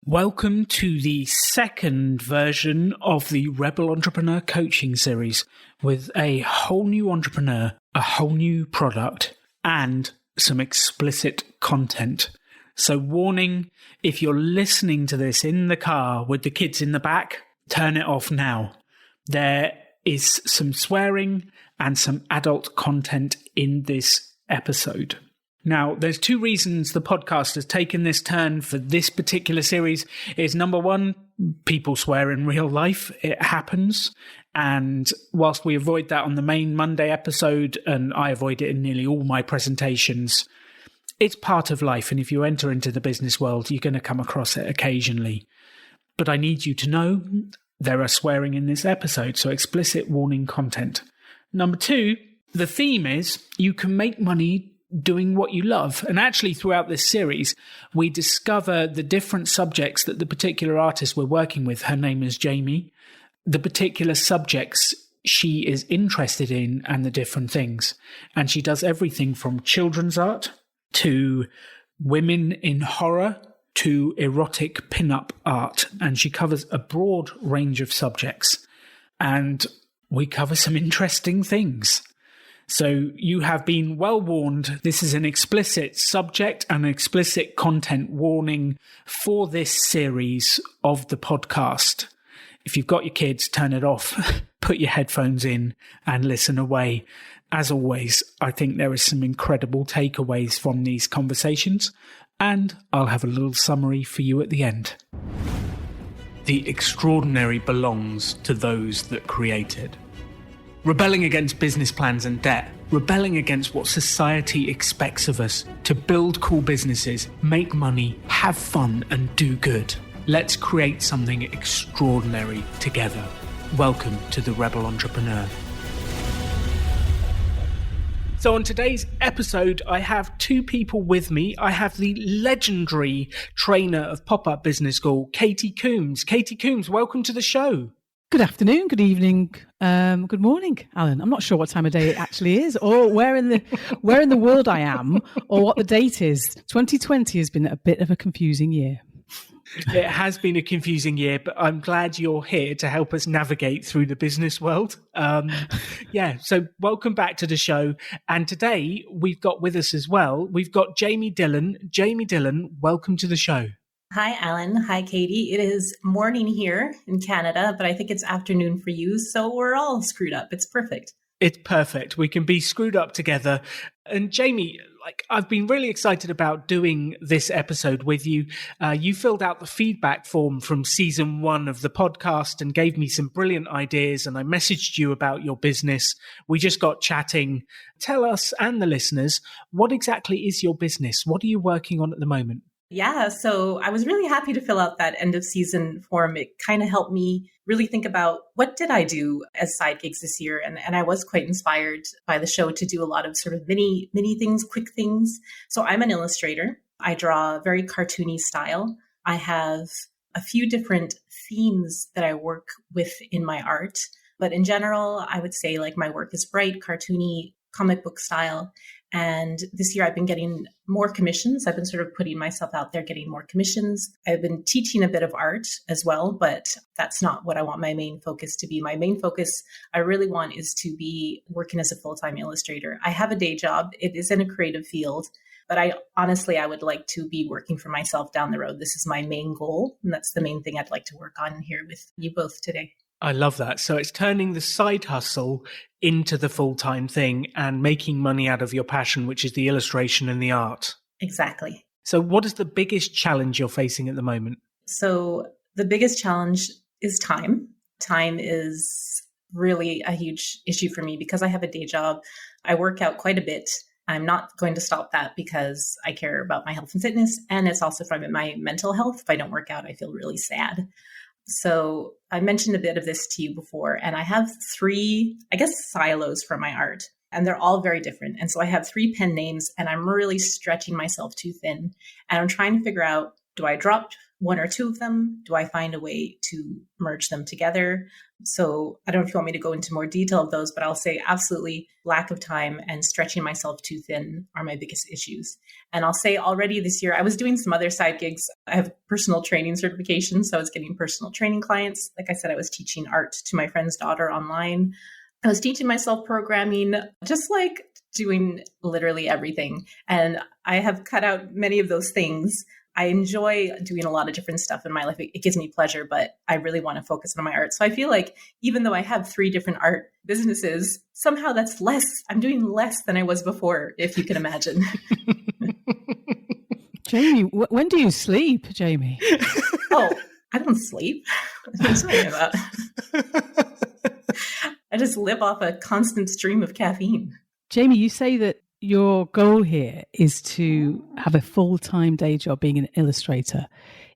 Welcome to the second version of the Rebel Entrepreneur Coaching Series with a whole new entrepreneur, a whole new product, and some explicit content. So warning, if you're listening to this in the car with the kids in the back, turn it off now. There is some swearing and some adult content in this episode. Now, there's two reasons the podcast has taken this turn for this particular series. Is number one, people swear in real life. It happens. And whilst we avoid that on the main Monday episode, and I avoid it in nearly all my presentations, it's part of life. And if you enter into the business world, you're going to come across it occasionally. But I need you to know there are swearing in this episode, so explicit warning content. Number two, the theme is you can make money doing what you love. And actually throughout this series, we discover the different subjects that the particular artist we're working with, her name is Jaymie, the particular subjects she is interested in and the different things. And she does everything from children's art to women in horror to erotic pin-up art. And she covers a broad range of subjects. And we cover some interesting things. So you have been well warned. This is an explicit subject and an explicit content warning for this series of the podcast. If you've got your kids, turn it off, put your headphones in and listen away. As always, I think there is some incredible takeaways from these conversations, and I'll have a little summary for you at the end. The extraordinary belongs to those that create it. Rebelling against business plans and debt, rebelling against what society expects of us to build cool businesses, make money, have fun, and do good. Let's create something extraordinary together. Welcome to the Rebel Entrepreneur. So on today's episode, I have two people with me. I have the legendary trainer of Pop-Up Business School, Katie Coombes. Katie Coombes, welcome to the show. Good afternoon, good evening, good morning, Alan. I'm not sure what time of day it actually is, or where in the world I am, or what the date is. 2020 has been a bit of a confusing year. It has been a confusing year, but I'm glad you're here to help us navigate through the business world. So welcome back to the show. And today we've got with us as well, we've got Jaymie Dillon. Jaymie Dillon, welcome to the show. Hi, Alan. Hi, Katie. It is morning here in Canada, but I think it's afternoon for you. So we're all screwed up. It's perfect. It's perfect. We can be screwed up together. And Jaymie, I've been really excited about doing this episode with you. You filled out the feedback form from season 1 of the podcast and gave me some brilliant ideas. And I messaged you about your business. We just got chatting. Tell us and the listeners, what exactly is your business? What are you working on at the moment? Yeah, so I was really happy to fill out that end of season form. It kind of helped me really think about what did I do as side gigs this year? And I was quite inspired by the show to do a lot of sort of mini things, quick things. So I'm an illustrator. I draw a very cartoony style. I have a few different themes that I work with in my art. But in general, I would say like my work is bright, cartoony, comic book style. And this year I've been getting more commissions. I've been sort of putting myself out there, getting more commissions. I've been teaching a bit of art as well, but that's not what I want my main focus to be. My main focus I really want is to be working as a full-time illustrator. I have a day job. It is in a creative field, but I would like to be working for myself down the road. This is my main goal. And that's the main thing I'd like to work on here with you both today. I love that. So it's turning the side hustle into the full-time thing and making money out of your passion, which is the illustration and the art. Exactly. So what is the biggest challenge you're facing at the moment? So the biggest challenge is time. Time is really a huge issue for me because I have a day job. I work out quite a bit. I'm not going to stop that because I care about my health and fitness. And it's also from my mental health. If I don't work out, I feel really sad. So I mentioned a bit of this to you before, and I have 3, silos for my art, and they're all very different. And so I have 3 pen names, and I'm really stretching myself too thin. And I'm trying to figure out, do I drop one or two of them? Do I find a way to merge them together? So I don't know if you want me to go into more detail of those, but I'll say absolutely lack of time and stretching myself too thin are my biggest issues. And I'll say already this year, I was doing some other side gigs. I have personal training certifications, so I was getting personal training clients. Like I said, I was teaching art to my friend's daughter online. I was teaching myself programming, just like doing literally everything. And I have cut out many of those things. I enjoy doing a lot of different stuff in my life. It gives me pleasure, but I really want to focus on my art. So I feel like even though I have 3 different art businesses, somehow that's less. I'm doing less than I was before, if you can imagine. Jaymie, when do you sleep, Jaymie? Oh, I don't sleep. What are you talking about? I just live off a constant stream of caffeine. Jaymie, you say that your goal here is to have a full-time day job being an illustrator.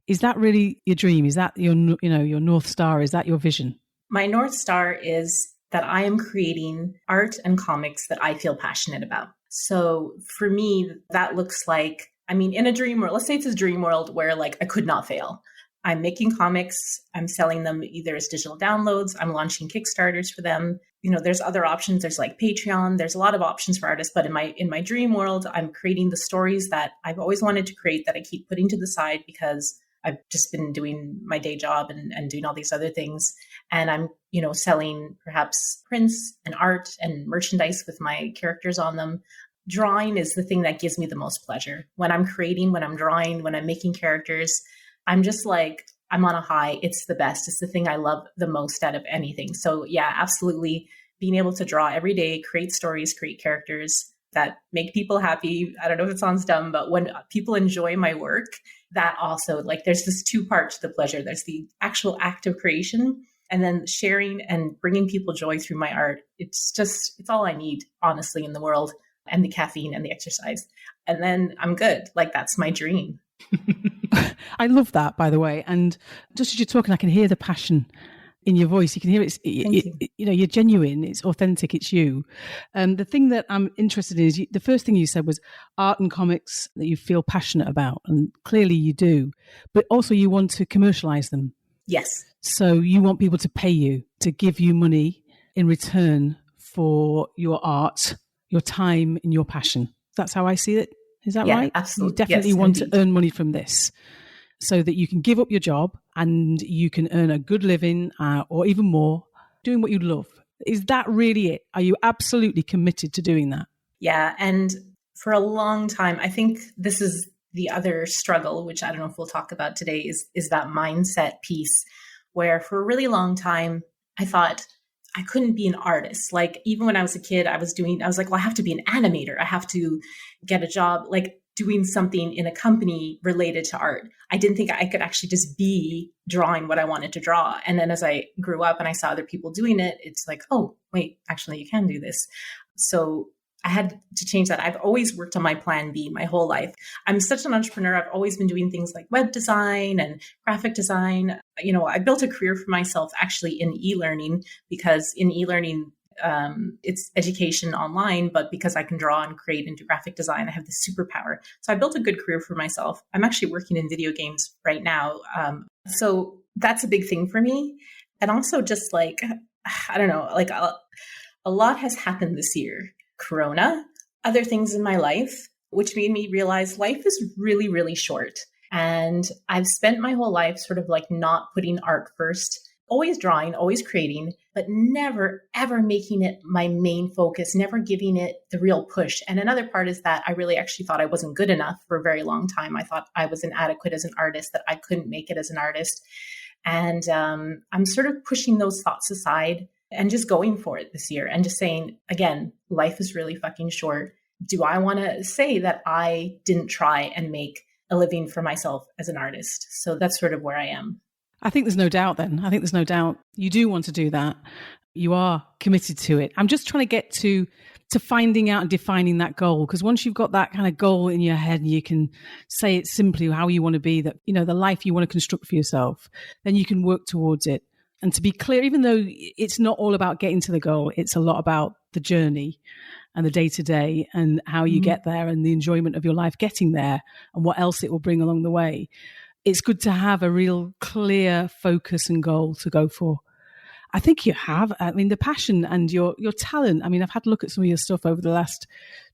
Is that really your dream? Is that your North Star? Is that your vision? My North Star is that I am creating art and comics that I feel passionate about. So for me, that looks like, in a dream world, let's say it's a dream world where like I could not fail. I'm making comics. I'm selling them either as digital downloads. I'm launching Kickstarters for them. There's other options. There's like Patreon. There's a lot of options for artists. But in my dream world, I'm creating the stories that I've always wanted to create that I keep putting to the side because I've just been doing my day job and doing all these other things. And I'm, selling perhaps prints and art and merchandise with my characters on them. Drawing is the thing that gives me the most pleasure. When I'm creating, when I'm drawing, when I'm making characters, I'm just like, I'm on a high. It's the best. It's the thing I love the most out of anything. So yeah, absolutely. Being able to draw every day, create stories, create characters that make people happy. I don't know if it sounds dumb, but when people enjoy my work, that also, like, there's this 2 parts to the pleasure. There's the actual act of creation and then sharing and bringing people joy through my art. It's all I need, honestly, in the world, and the caffeine and the exercise. And then I'm good. Like, that's my dream. I love that, by the way. And just as you're talking, I can hear the passion in your voice. You can hear you're genuine. It's authentic. It's you. The thing that I'm interested in is the first thing you said was art and comics that you feel passionate about. And clearly you do, but also you want to commercialize them. Yes. So you want people to pay you, to give you money in return for your art, your time and your passion. That's how I see it. Is that right? Absolutely. You definitely want to earn money from this so that you can give up your job and you can earn a good living or even more doing what you love. Is that really it? Are you absolutely committed to doing that? Yeah. And for a long time, I think this is the other struggle, which I don't know if we'll talk about today, is that mindset piece where for a really long time, I thought I couldn't be an artist. Like, even when I was a kid, I was like, well, I have to be an animator. I have to get a job, like doing something in a company related to art. I didn't think I could actually just be drawing what I wanted to draw. And then as I grew up and I saw other people doing it, it's like, oh, wait, actually you can do this. So I had to change that. I've always worked on my plan B my whole life. I'm such an entrepreneur. I've always been doing things like web design and graphic design. I built a career for myself actually in e-learning, because in e-learning, it's education online, but because I can draw and create and do graphic design, I have this superpower. So I built a good career for myself. I'm actually working in video games right now. So that's a big thing for me. And also just like, I don't know, like a lot has happened this year. Corona, other things in my life, which made me realize life is really, really short. And I've spent my whole life sort of like not putting art first, always drawing, always creating, but never, ever making it my main focus, never giving it the real push. And another part is that I really actually thought I wasn't good enough for a very long time. I thought I was inadequate as an artist, that I couldn't make it as an artist. And I'm sort of pushing those thoughts aside and just going for it this year and just saying, again, life is really fucking short. Do I want to say that I didn't try and make a living for myself as an artist? So that's sort of where I am. I think there's no doubt then. I think there's no doubt you do want to do that. You are committed to it. I'm just trying to get to finding out and defining that goal, because once you've got that kind of goal in your head and you can say it simply how you want to be, that, the life you want to construct for yourself, then you can work towards it. And to be clear, even though it's not all about getting to the goal, it's a lot about the journey and the day-to-day and how you get there and the enjoyment of your life getting there and what else it will bring along the way. it's good to have a real clear focus and goal to go for. I think you have. I mean, the passion and your talent. I mean, I've had a look at some of your stuff over the last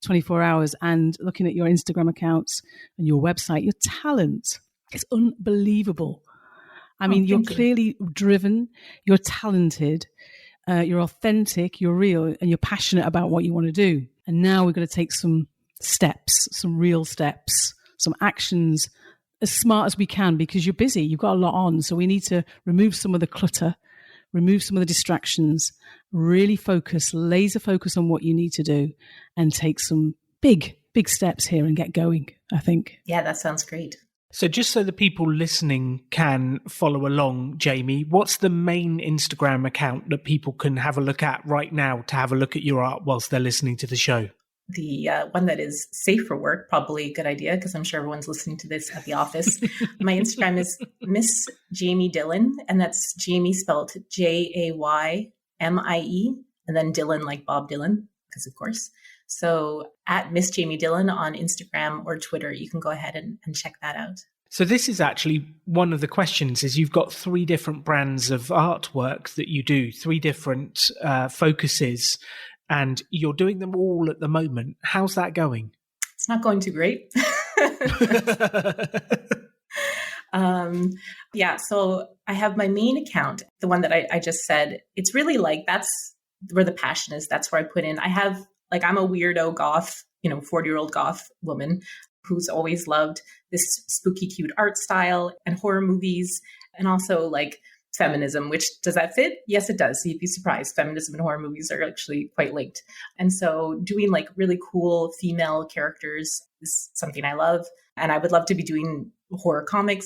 24 hours and looking at your Instagram accounts and your website. Your talent is unbelievable. I mean, you're clearly driven, you're talented, you're authentic, you're real, and you're passionate about what you want to do. And now we're going to take some steps, some real steps, some actions as smart as we can, because you're busy. You've got a lot on. So we need to remove some of the clutter, remove some of the distractions, really focus, laser focus on what you need to do, and take some big steps here and get going, I think. Yeah, that sounds great. So just so the people listening can follow along, Jaymie, what's the main Instagram account that people can have a look at right now to have a look at your art whilst they're listening to the show? The one that is safe for work, probably a good idea, because I'm sure everyone's listening to this at the office. My Instagram is Miss Jaymie Dillon, and that's Jaymie spelled Jaymie, and then Dillon like Bob Dylan, because of course. So at Miss Jaymie Dillon on Instagram or Twitter, you can go ahead and check that out. So this is actually one of the questions, is you've got 3 different brands of artwork that you do, 3 different focuses, and you're doing them all at the moment. How's that going? It's not going too great. So I have my main account, the one that I just said. It's really like, that's where the passion is. That's where I put in. I'm a weirdo goth, 40-year-old goth woman who's always loved this spooky, cute art style and horror movies, and also like feminism, which does that fit? Yes, it does. You'd be surprised. Feminism and horror movies are actually quite linked. And so doing like really cool female characters is something I love. And I would love to be doing horror comic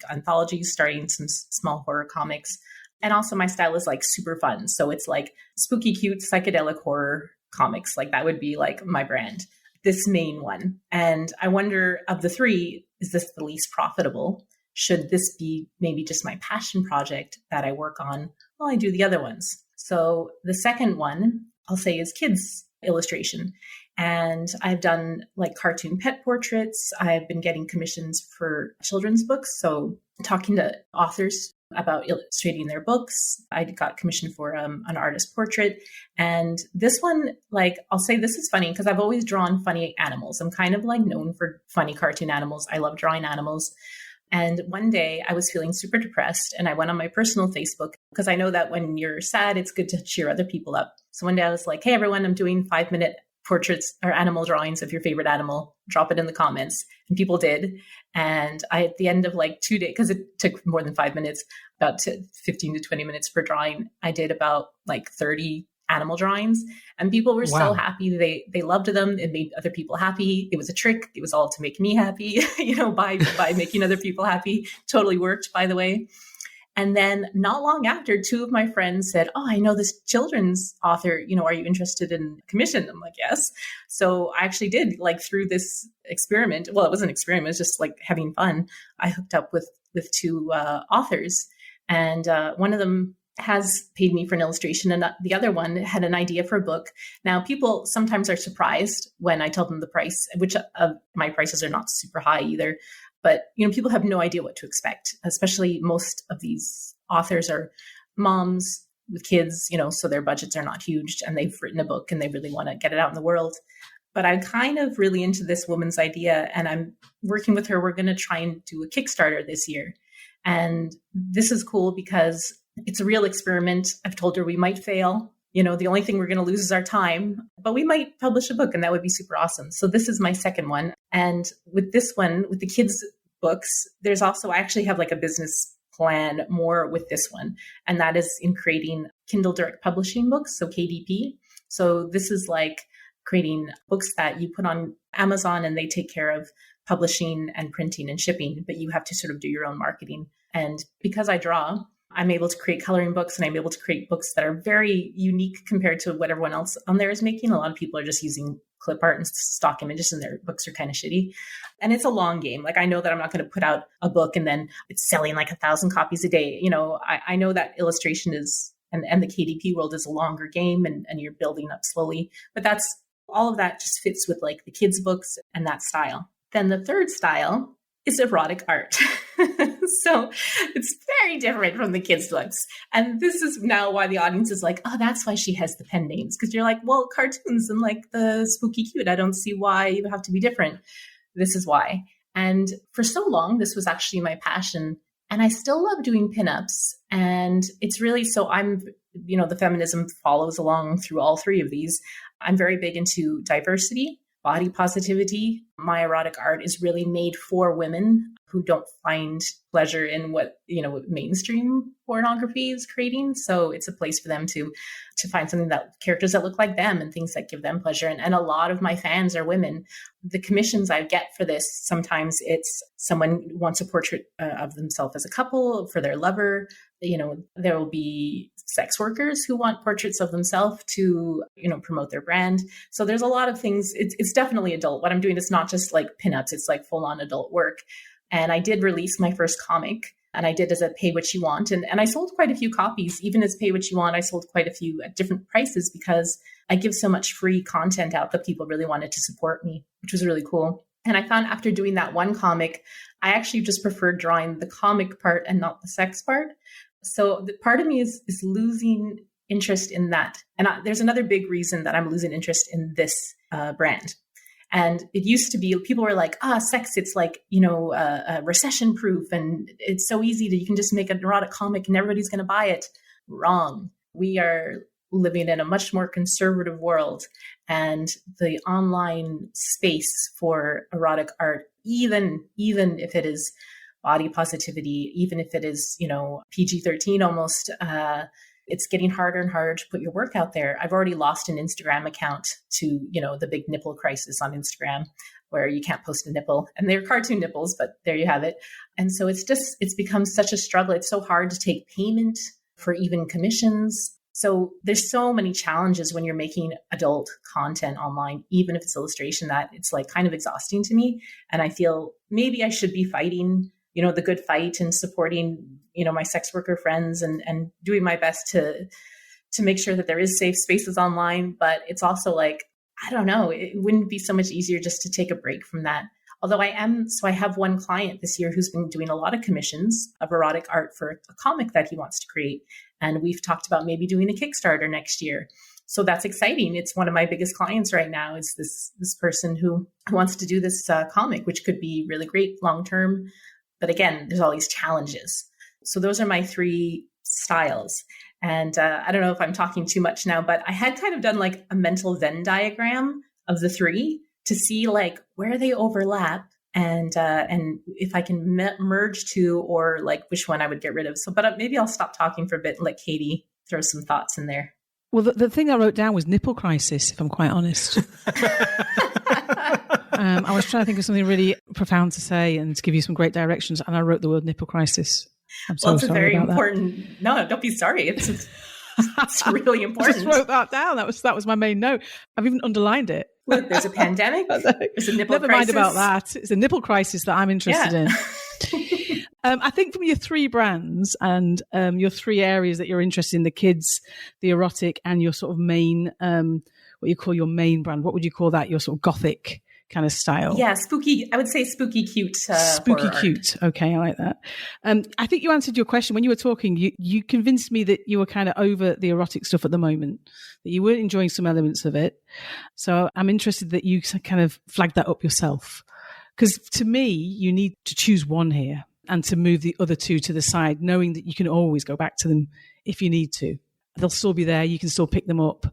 anthologies, starting some small horror comics. And also my style is like super fun. So it's like spooky, cute, psychedelic horror comics. Like that would be like my brand, this main one. And I wonder, of the 3, is this the least profitable? Should this be maybe just my passion project that I work on while I do the other ones? So the second one I'll say is kids illustration. And I've done like cartoon pet portraits. I've been getting commissions for children's books. So talking to authors about illustrating their books. I got commissioned for an artist portrait. And this one, like, I'll say this is funny because I've always drawn funny animals. I'm kind of like known for funny cartoon animals. I love drawing animals. And one day I was feeling super depressed and I went on my personal Facebook because I know that when you're sad, it's good to cheer other people up. So one day I was like, hey, everyone, I'm doing 5-minute portraits or animal drawings of your favorite animal. Drop it in the comments. And people did. And I, at the end of like 2 days, because it took more than 5 minutes, about 15 to 20 minutes per drawing, I did about like 30 animal drawings, and people were so happy. They loved them. It made other people happy. It was a trick. It was all to make me happy, by making other people happy. Totally worked, by the way. And then not long after, 2 of my friends said, oh, I know this children's author, are you interested in commission? I'm like, yes. So I actually did, like, through this experiment. Well, it wasn't an experiment. It was just like having fun. I hooked up with 2 authors, and one of them has paid me for an illustration, and the other one had an idea for a book. Now, people sometimes are surprised when I tell them the price, which my prices are not super high either. But, people have no idea what to expect, especially most of these authors are moms with kids, so their budgets are not huge, and they've written a book and they really want to get it out in the world. But I'm kind of really into this woman's idea, and I'm working with her. We're going to try and do a Kickstarter this year. And this is cool because it's a real experiment. I've told her we might fail. The only thing we're going to lose is our time, but we might publish a book, and that would be super awesome. So this is my second one. And with this one, with the kids' books, there's also, I actually have like a business plan more with this one. And that is in creating Kindle Direct Publishing books, so KDP. So this is like creating books that you put on Amazon and they take care of publishing and printing and shipping, but you have to sort of do your own marketing. And because I draw, I'm able to create coloring books, and I'm able to create books that are very unique compared to what everyone else on there is making. A lot of people are just using clip art and stock images, and their books are kind of shitty. And it's a long game. Like, I know that I'm not going to put out a book and then it's selling like 1,000 copies a day. I know that illustration is, and the KDP world is a longer game, and you're building up slowly. But that's all of that just fits with like the kids' books and that style. Then the third style is erotic art. So it's very different from the kids' books. And this is now why the audience is like, oh, that's why she has the pen names. Because you're like, well, cartoons and like the spooky cute. I don't see why you have to be different. This is why. And for so long, this was actually my passion. And I still love doing pinups. And it's really, so I'm, the feminism follows along through all three of these. I'm very big into diversity, body positivity. My erotic art is really made for women who don't find pleasure in what mainstream pornography is creating. So it's a place for them to find something that characters that look like them and things that give them pleasure. And a lot of my fans are women. The commissions I get for this, sometimes it's someone wants a portrait of themselves as a couple for their lover. There will be sex workers who want portraits of themselves to, promote their brand. So there's a lot of things. It's definitely adult. What I'm doing is not just like pinups. It's like full on adult work. And I did release my first comic, and I did as a pay what you want. And I sold quite a few copies. Even as pay what you want, I sold quite a few at different prices because I give so much free content out that people really wanted to support me, which was really cool. And I found after doing that one comic, I actually just preferred drawing the comic part and not the sex part. So the part of me is losing interest in that. And there's another big reason that I'm losing interest in this brand. And it used to be, people were like, sex, it's like, recession proof. And it's so easy that you can just make an erotic comic and everybody's going to buy it. Wrong. We are living in a much more conservative world. And the online space for erotic art, even if it is body positivity, even if it is, PG-13 almost, it's getting harder and harder to put your work out there. I've already lost an Instagram account to, the big nipple crisis on Instagram where you can't post a nipple, and they're cartoon nipples, but there you have it. And so it's become such a struggle. It's so hard to take payment for even commissions. So there's so many challenges when you're making adult content online, even if it's illustration, that it's like kind of exhausting to me. And I feel maybe I should be fighting the good fight and supporting, my sex worker friends and doing my best to make sure that there is safe spaces online. But it's also like, I don't know, it wouldn't be so much easier just to take a break from that. Although I have one client this year who's been doing a lot of commissions of erotic art for a comic that he wants to create. And we've talked about maybe doing a Kickstarter next year. So that's exciting. It's one of my biggest clients right now is this person who wants to do this comic, which could be really great long-term. But again, there's all these challenges. So those are my three styles. And I don't know if I'm talking too much now, but I had kind of done like a mental Venn diagram of the three to see like where they overlap and if I can merge two or like which one I would get rid of. So, but maybe I'll stop talking for a bit and let Katie throw some thoughts in there. Well, the thing I wrote down was nipple crisis, if I'm quite honest. I was trying to think of something really profound to say and to give you some great directions, and I wrote the word nipple crisis. I'm so it's sorry a very about important. That. No, don't be sorry. It's really important. I just wrote that down. That was my main note. I've even underlined it. Look, there's a pandemic. There's a nipple Never crisis. mind about that. It's a nipple crisis that I'm interested in. I think from your three brands and your three areas that you're interested in, the kids, the erotic, and your sort of main, what you call your main brand, what would you call that? Your sort of gothic kind of style. Yeah, spooky. I would say spooky cute. Spooky cute. Okay, I like that. I think you answered your question when you were talking. You convinced me that you were kind of over the erotic stuff at the moment, that you weren't enjoying some elements of it. So I'm interested that you kind of flagged that up yourself. Because to me, you need to choose one here and to move the other two to the side, knowing that you can always go back to them if you need to. They'll still be there. You can still pick them up.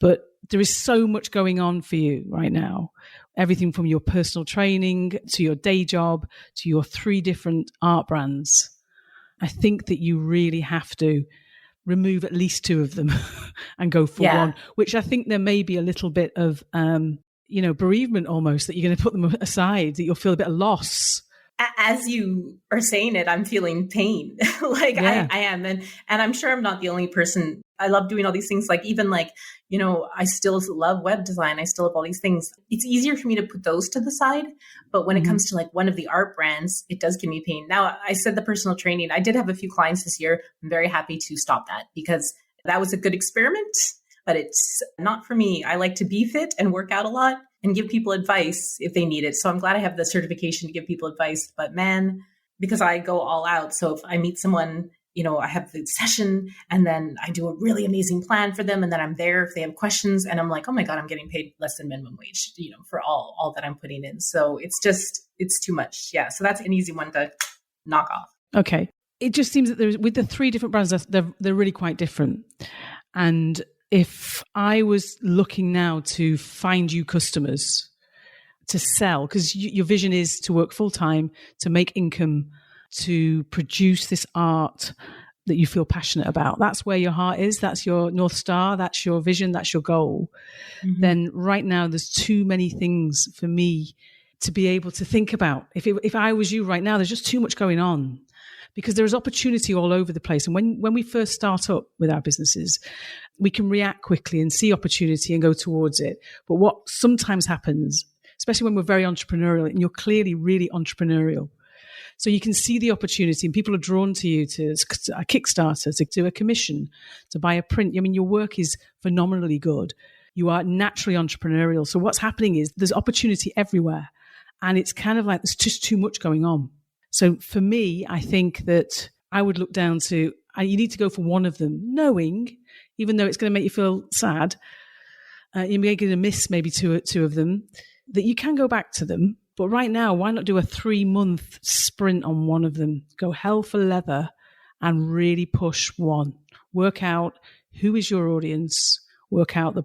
But there is so much going on for you right now. Everything from your personal training to your day job to your three different art brands. I think that you really have to remove at least two of them and go for one, which I think there may be a little bit of, bereavement almost, that you're going to put them aside, that you'll feel a bit of loss. As you are saying it, I'm feeling pain. I am. And I'm sure I'm not the only person. I love doing all these things. Like even I still love web design. I still have all these things. It's easier for me to put those to the side. But when it comes to like one of the art brands, it does give me pain. Now, I said the personal training, I did have a few clients this year. I'm very happy to stop that because that was a good experiment, but it's not for me. I like to be fit and work out a lot. and give people advice if they need it. So I'm glad I have the certification to give people advice. But man, because I go all out. So if I meet someone, I have the session and then I do a really amazing plan for them. And then I'm there if they have questions, and I'm like, oh my God, I'm getting paid less than minimum wage, for all that I'm putting in. So it's too much. Yeah. So that's an easy one to knock off. Okay. It just seems that with the three different brands, they're really quite different. And if I was looking now to find you customers to sell, because your vision is to work full time, to make income, to produce this art that you feel passionate about. That's where your heart is. That's your North Star. That's your vision. That's your goal. Mm-hmm. Then right now, there's too many things for me to be able to think about. If I was you right now, there's just too much going on, because there is opportunity all over the place. And when we first start up with our businesses, we can react quickly and see opportunity and go towards it. But what sometimes happens, especially when we're very entrepreneurial, and you're clearly really entrepreneurial, so you can see the opportunity and people are drawn to you to a Kickstarter, to do a commission, to buy a print. I mean, your work is phenomenally good. You are naturally entrepreneurial. So what's happening is there's opportunity everywhere. And it's kind of like there's just too much going on. So for me, I think that I would look down to, you need to go for one of them, knowing, even though it's going to make you feel sad, you're going to miss maybe two of them, that you can go back to them. But right now, why not do a 3-month sprint on one of them? Go hell for leather and really push one. Work out who is your audience. Work out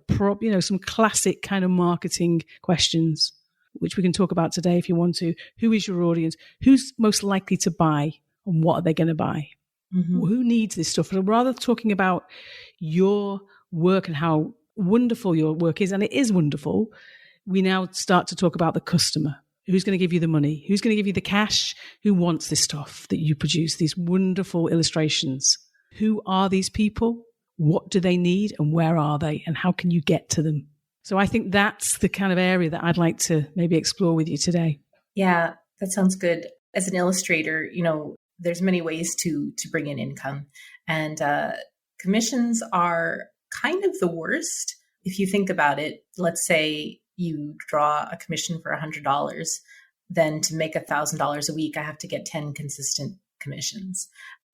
some classic kind of marketing questions, which we can talk about today if you want to. Who is your audience? Who's most likely to buy, and what are they going to buy? Mm-hmm. Who needs this stuff? Rather than talking about your work and how wonderful your work is, and it is wonderful, we now start to talk about the customer. Who's going to give you the money? Who's going to give you the cash? Who wants this stuff that you produce, these wonderful illustrations? Who are these people? What do they need? And where are they? And how can you get to them? So I think that's the kind of area that I'd like to maybe explore with you today. Yeah, that sounds good. As an illustrator, there's many ways to bring in income. And commissions are kind of the worst. If you think about it, let's say you draw a commission for $100, then to make $1,000 a week, I have to get 10 consistent commissions.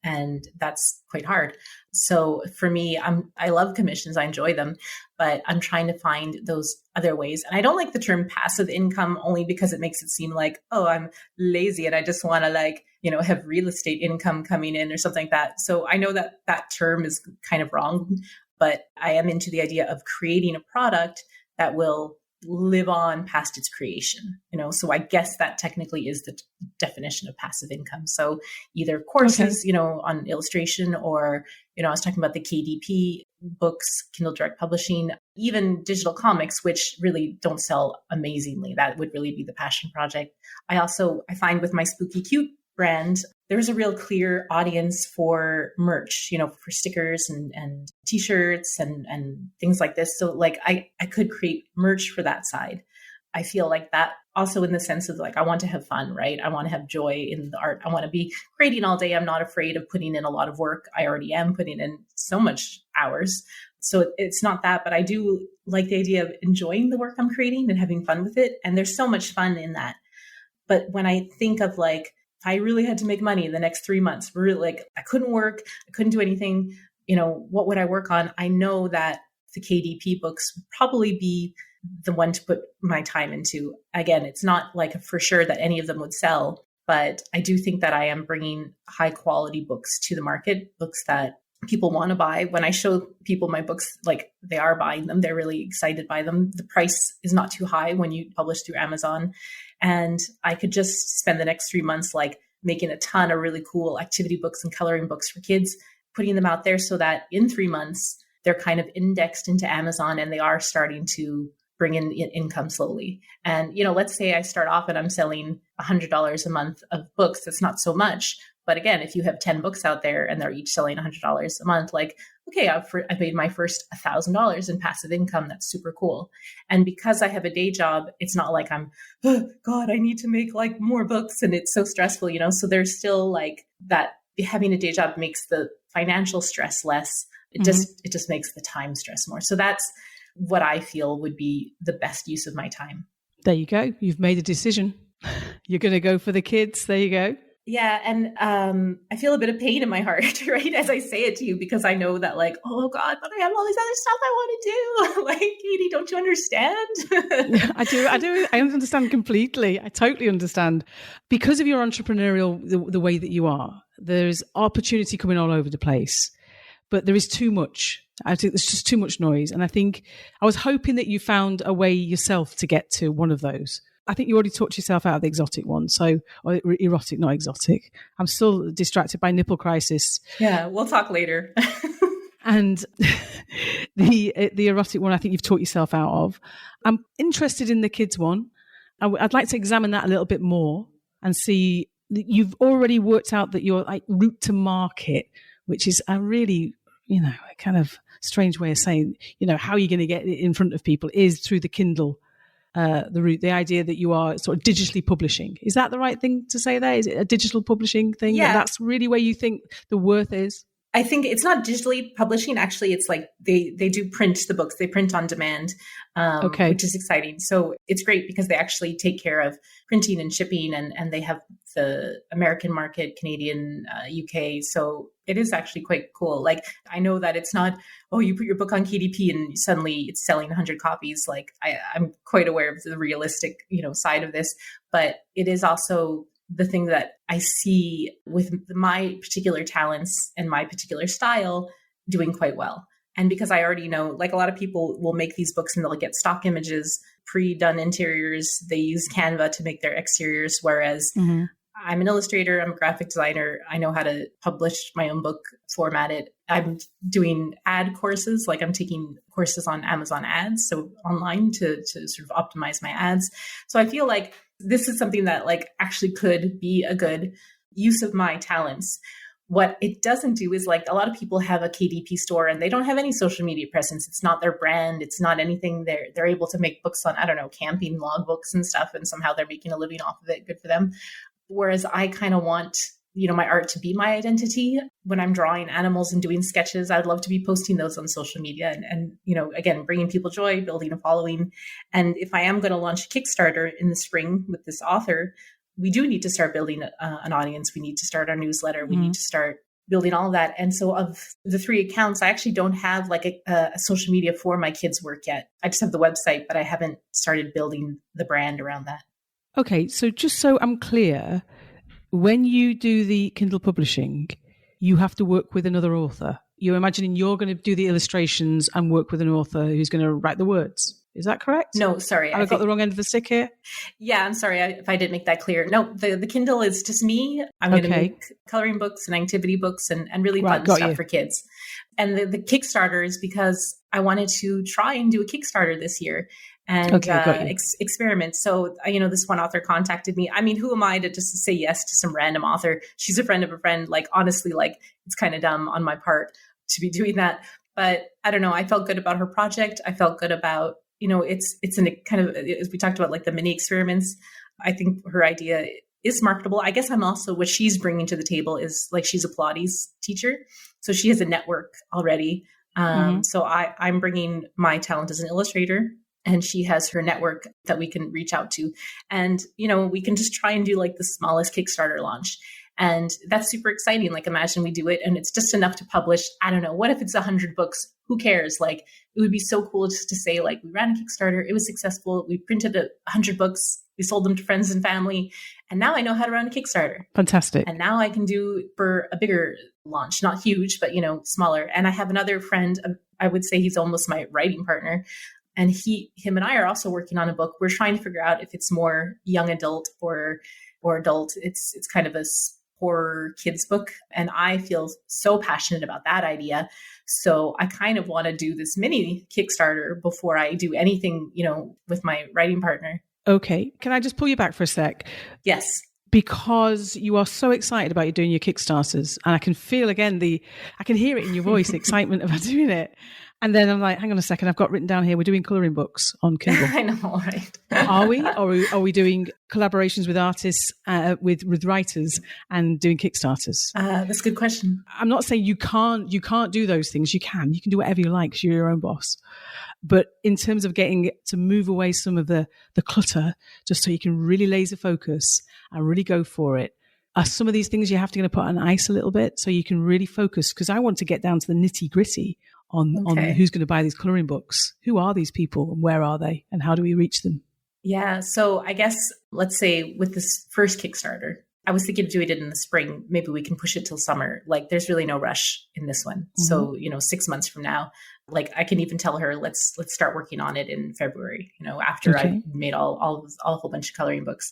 And that's quite hard. So for me, I love commissions. I enjoy them, but I'm trying to find those other ways. And I don't like the term passive income only because it makes it seem like, oh, I'm lazy and I just want to have real estate income coming in or something like that. So I know that term is kind of wrong, but I am into the idea of creating a product that will live on past its creation, so I guess that technically is the definition of passive income. So either courses, on illustration, or, I was talking about the KDP books, Kindle Direct Publishing, even digital comics, which really don't sell amazingly. That would really be the passion project. I find with my Spooky Cute brand, there's a real clear audience for merch, for stickers and t-shirts and things like this. So I could create merch for that side. I feel like that also in the sense of I want to have fun, right? I want to have joy in the art. I want to be creating all day. I'm not afraid of putting in a lot of work. I already am putting in so much hours. So it's not that, but I do like the idea of enjoying the work I'm creating and having fun with it. And there's so much fun in that. But when I think of I really had to make money in the next 3 months, really, I couldn't work, I couldn't do anything, what would I work on? I know that the KDP books would probably be the one to put my time into. Again, it's not for sure that any of them would sell, but I do think that I am bringing high quality books to the market, books that people want to buy. When I show people my books, they are buying them. They're really excited by them. The price is not too high when you publish through Amazon. And I could just spend the next 3 months, making a ton of really cool activity books and coloring books for kids, putting them out there so that in 3 months, they're kind of indexed into Amazon and they are starting to bring in income slowly. And, let's say I start off and I'm selling $100 a month of books. That's not so much. But again, if you have 10 books out there and they're each selling $100 a month, okay, I made my first $1,000 in passive income. That's super cool. And because I have a day job, it's not like I'm, oh God, I need to make more books and it's so stressful, So there's still that having a day job makes the financial stress less. It just makes the time stress more. So that's what I feel would be the best use of my time. There you go. You've made a decision. You're going to go for the kids. There you go. Yeah. And I feel a bit of pain in my heart, right, as I say it to you, because I know that like, oh God, but I have all this other stuff I want to do. Like, Katie, don't you understand? I do. I understand completely. I totally understand. Because of your entrepreneurial, the way that you are, there's opportunity coming all over the place, but there is too much. I think there's just too much noise. And I think I was hoping that you found a way yourself to get to one of those. I think you already talked yourself out of the exotic one. So, or erotic, not exotic. I'm still distracted by nipple crisis. Yeah, we'll talk later. And the erotic one, I think you've taught yourself out of. I'm interested in the kids one. I'd like to examine that a little bit more and see that you've already worked out that your like route to market, which is a really, a kind of strange way of saying, how you're going to get it in front of people is through the Kindle. The idea that you are sort of digitally publishing. Is that the right thing to say there? Is it a digital publishing thing? Yeah. That's really where you think the worth is? I think it's not digitally publishing. Actually, it's like they do print the books. They print on demand, which is exciting. So it's great because they actually take care of printing and shipping, and they have the American market, Canadian, UK. So it is actually quite cool. Like, I know that it's not, oh, you put your book on KDP and suddenly it's selling 100 copies. Like, I'm quite aware of the realistic, side of this, but it is also the thing that I see with my particular talents and my particular style doing quite well. And because I already know, like, a lot of people will make these books and they'll get stock images, pre-done interiors. They use Canva to make their exteriors. Whereas I'm an illustrator, I'm a graphic designer. I know how to publish my own book, format it. I'm doing ad courses, like I'm taking courses on Amazon ads, so online to sort of optimize my ads. So I feel like this is something that like actually could be a good use of my talents. What it doesn't do is, like, a lot of people have a KDP store and they don't have any social media presence. It's not their brand. It's not anything. They're able to make books on, I don't know, camping logbooks and stuff, and somehow they're making a living off of it. Good for them. Whereas I kind of want, my art to be my identity. When I'm drawing animals and doing sketches, I'd love to be posting those on social media and again, bringing people joy, building a following. And if I am going to launch a Kickstarter in the spring with this author, we do need to start building an audience. We need to start our newsletter. We need to start building all of that. And so of the 3 accounts, I actually don't have like a social media for my kids' work yet. I just have the website, but I haven't started building the brand around that. Okay, so just so I'm clear, when you do the Kindle publishing, you have to work with another author. You're imagining you're going to do the illustrations and work with an author who's going to write the words. Is that correct? No, sorry. I got the wrong end of the stick here? Yeah, I'm sorry if I didn't make that clear. No, the Kindle is just me. I'm going to make coloring books and activity books and really fun stuff for kids. And the Kickstarter is because I wanted to try and do a Kickstarter this year and experiment. So, this one author contacted me. I mean, who am I to just say yes to some random author? She's a friend of a friend. Like, honestly, like, it's kind of dumb on my part to be doing that. But I don't know. I felt good about her project. I felt good about, it's in a kind of, as we talked about, like the mini experiments. I think her idea is marketable. I guess I'm also, what she's bringing to the table is, like, she's a Pilates teacher. So she has a network already. So I'm bringing my talent as an illustrator, and she has her network that we can reach out to. And, we can just try and do like the smallest Kickstarter launch. And that's super exciting. Like, imagine we do it and it's just enough to publish. I don't know. What if it's 100 books? Who cares? Like, it would be so cool just to say, like, we ran a Kickstarter. It was successful. We printed 100 books. We sold them to friends and family. And now I know how to run a Kickstarter. Fantastic. And now I can do for a bigger launch, not huge, but, smaller. And I have another friend, I would say he's almost my writing partner. And him and I are also working on a book. We're trying to figure out if it's more young adult or adult. It's kind of a horror kids book. And I feel so passionate about that idea. So I kind of want to do this mini Kickstarter before I do anything, with my writing partner. Okay. Can I just pull you back for a sec? Yes. Because you are so excited about you doing your Kickstarters. And I can feel again I can hear it in your voice, the excitement about doing it. And then I'm like, hang on a second, I've got written down here, we're doing colouring books on Kindle. I know, right? Are we? Or are we doing collaborations with artists, with writers, and doing Kickstarters? That's a good question. I'm not saying you can't do those things. You can do whatever you like because you're your own boss. But in terms of getting to move away some of the clutter, just so you can really laser focus and really go for it, are some of these things you have to put on ice a little bit so you can really focus? Because I want to get down to the nitty gritty on who's going to buy these colouring books. Who are these people and where are they and how do we reach them? Yeah. So I guess, let's say with this first Kickstarter, I was thinking of doing it in the spring. Maybe we can push it till summer. Like there's really no rush in this one. Mm-hmm. So, 6 months from now, like I can even tell her, let's start working on it in February, after I made a whole bunch of coloring books.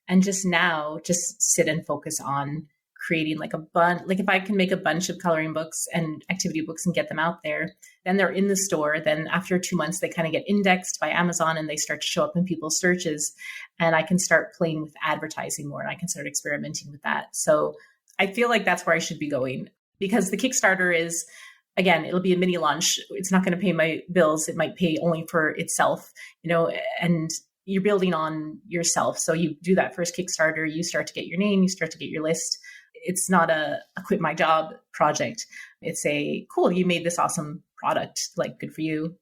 And just now, just sit and focus on creating like if I can make a bunch of coloring books and activity books and get them out there, then they're in the store. Then after 2 months, they kind of get indexed by Amazon and they start to show up in people's searches. And I can start playing with advertising more and I can start experimenting with that. So I feel like that's where I should be going, because the Kickstarter is, again, it'll be a mini launch. It's not going to pay my bills. It might pay only for itself, and you're building on yourself. So you do that first Kickstarter, you start to get your name, you start to get your list. It's not a quit my job project. It's a cool, you made this awesome product, like good for you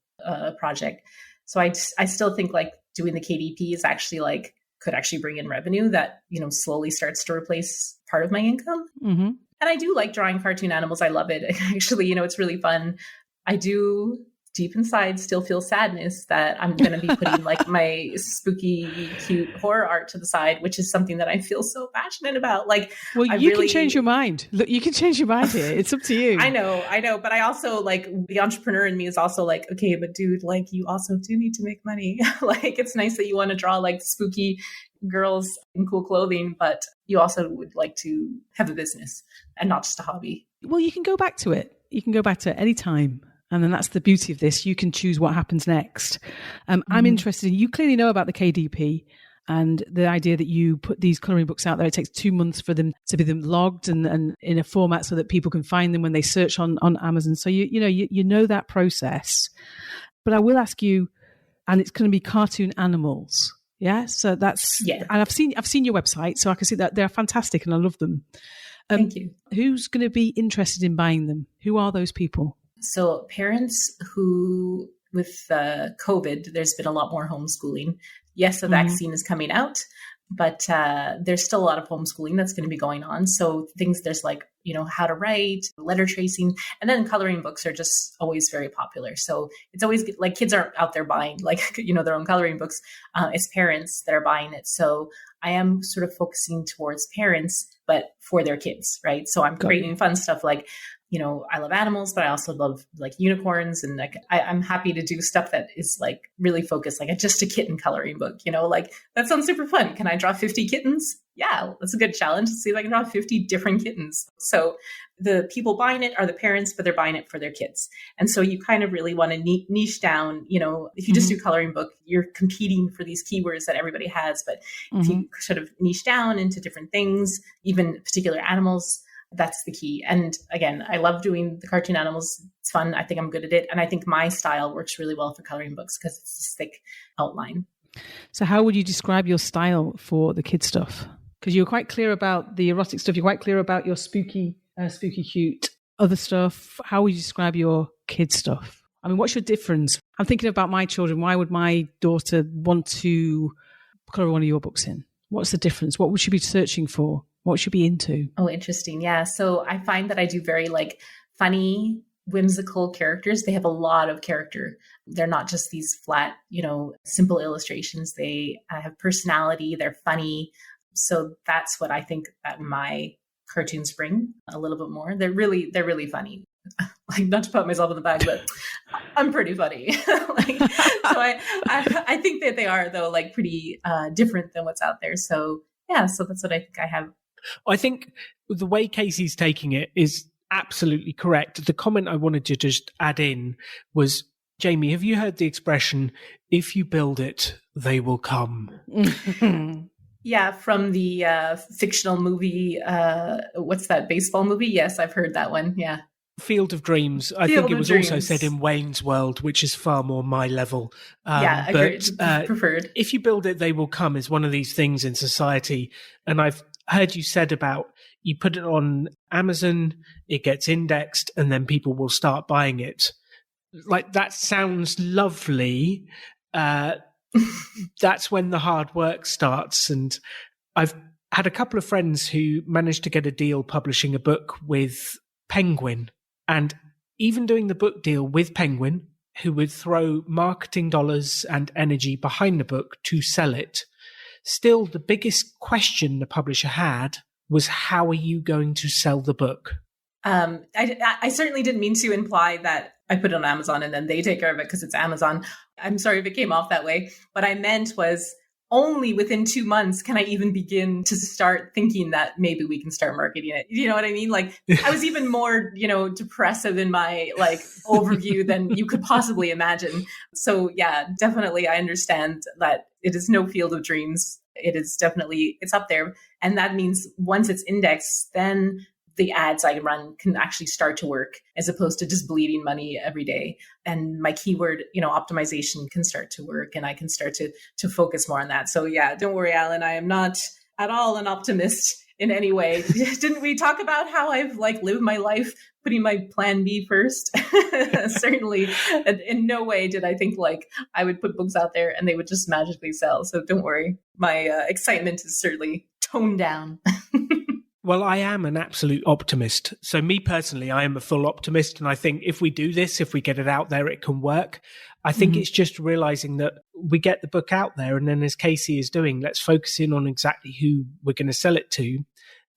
project. So I still think like doing the KDP is actually could actually bring in revenue that, slowly starts to replace part of my income. Mm-hmm. And I do like drawing cartoon animals. I love it. Actually, it's really fun. I do deep inside still feel sadness that I'm going to be putting like my spooky, cute horror art to the side, which is something that I feel so passionate about. You can change your mind. Look, you can change your mind here. It's up to you. I know. But I also the entrepreneur in me is also okay, but dude, you also do need to make money. It's nice that you want to draw spooky girls in cool clothing, but you also would like to have a business and not just a hobby. Well, you can go back to it. You can go back to it anytime. And then that's the beauty of this. You can choose what happens next. I'm interested in, you clearly know about the KDP and the idea that you put these colouring books out there. It takes 2 months for them to be logged and in a format so that people can find them when they search on Amazon. So you know that process. But I will ask you, and it's going to be cartoon animals. Yeah. So that's, and I've seen your website, so I can see that they're fantastic and I love them. Thank you. Who's going to be interested in buying them? Who are those people? So parents who, with COVID, there's been a lot more homeschooling. Yes, the vaccine is coming out, but there's still a lot of homeschooling that's going to be going on. So there's how to write, letter tracing, and then coloring books are just always very popular. So it's always kids aren't out there buying their own coloring books. It's parents that are buying it. So I am sort of focusing towards parents, but for their kids, right? So I'm creating fun stuff I love animals, but I also love unicorns. And I'm happy to do stuff that is really focused, just a kitten coloring book, that sounds super fun. Can I draw 50 kittens? Yeah, that's a good challenge. Let's see if I can draw 50 different kittens. So the people buying it are the parents, but they're buying it for their kids. And so you kind of really want to niche down, if you just do coloring book, you're competing for these keywords that everybody has. But if you sort of niche down into different things, even particular animals, that's the key. And again, I love doing the cartoon animals. It's fun. I think I'm good at it. And I think my style works really well for coloring books because it's this thick outline. So how would you describe your style for the kid stuff? Because you're quite clear about the erotic stuff. You're quite clear about your spooky, cute other stuff. How would you describe your kid stuff? I mean, what's your difference? I'm thinking about my children. Why would my daughter want to colour one of your books in? What's the difference? What would she be searching for? What should be into? Oh, interesting. Yeah. So I find that I do very funny, whimsical characters. They have a lot of character. They're not just these flat, simple illustrations. They have personality. They're funny. So that's what I think that my cartoons bring a little bit more. They're really funny. Not to pat myself on the back, but I'm pretty funny. So I think that they are though, pretty different than what's out there. So yeah, so that's what I think I have. I think the way Casey's taking it is absolutely correct. The comment I wanted to just add in was, Jaymie, have you heard the expression, if you build it, they will come? Yeah, from the fictional movie, what's that baseball movie? Yes, I've heard that one. Yeah. Field of Dreams. I think it was also said in Wayne's World, which is far more my level. Yeah, agreed. Preferred. If you build it, they will come is one of these things in society. And I've heard you said about you put it on Amazon, it gets indexed, and then people will start buying it. Like, that sounds lovely. That's when the hard work starts. And I've had a couple of friends who managed to get a deal publishing a book with Penguin. And even doing the book deal with Penguin, who would throw marketing dollars and energy behind the book to sell it, still the biggest question the publisher had was, how are you going to sell the book? I certainly didn't mean to imply that I put it on Amazon and then they take care of it because it's Amazon. I'm sorry if it came off that way. What I meant was, only within 2 months can I even begin to start thinking that maybe we can start marketing it. You know what I mean? Like, I was even more, depressive in my overview than you could possibly imagine. So yeah, definitely I understand that it is no field of dreams. It is definitely, it's up there. And that means once it's indexed, then the ads I run can actually start to work, as opposed to just bleeding money every day. And my keyword, optimization can start to work, and I can start to focus more on that. So yeah, don't worry, Alan. I am not at all an optimist in any way. Didn't we talk about how I've lived my life putting my plan B first? Certainly in no way did I think I would put books out there and they would just magically sell. So don't worry. My excitement is certainly toned down. Well, I am an absolute optimist. So me personally, I am a full optimist. And I think if we do this, if we get it out there, it can work. I think it's just realizing that we get the book out there. And then as Casey is doing, let's focus in on exactly who we're going to sell it to.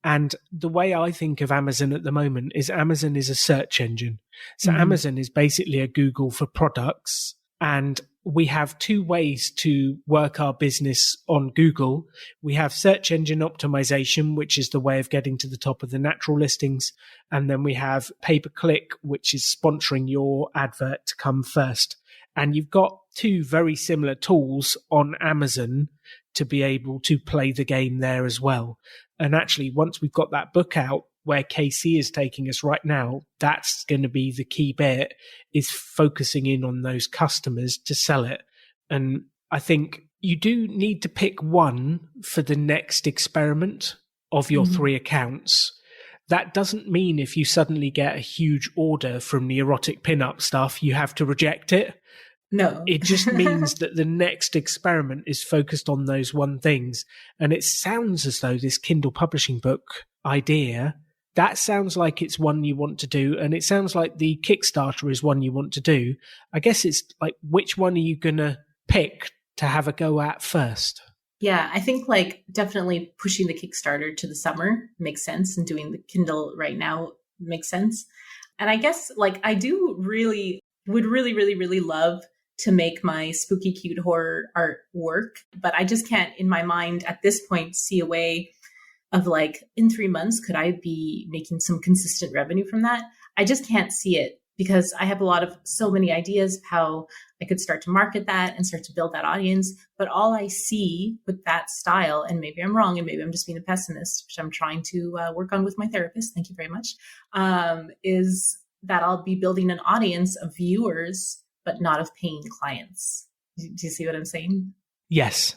And the way I think of Amazon at the moment is Amazon is a search engine. So Amazon is basically a Google for products. And we have two ways to work our business on Google. We have search engine optimization, which is the way of getting to the top of the natural listings. And then we have pay-per-click, which is sponsoring your advert to come first. And you've got two very similar tools on Amazon to be able to play the game there as well. And actually, once we've got that book out, where KC is taking us right now, that's going to be the key bit, is focusing in on those customers to sell it. And I think you do need to pick one for the next experiment of your 3 accounts. That doesn't mean if you suddenly get a huge order from the erotic pinup stuff, you have to reject it. No. It just means that the next experiment is focused on those one things. And it sounds as though this Kindle publishing book idea, that sounds like it's one you want to do. And it sounds like the Kickstarter is one you want to do. I guess it's which one are you going to pick to have a go at first? Yeah, I think definitely pushing the Kickstarter to the summer makes sense, and doing the Kindle right now makes sense. And I guess I do would really love to make my spooky cute horror art work, but I just can't in my mind at this point see a way of in 3 months, could I be making some consistent revenue from that? I just can't see it, because I have so many ideas of how I could start to market that and start to build that audience. But all I see with that style, and maybe I'm wrong, and maybe I'm just being a pessimist, which I'm trying to work on with my therapist, thank you very much, is that I'll be building an audience of viewers, but not of paying clients. Do you see what I'm saying? Yes.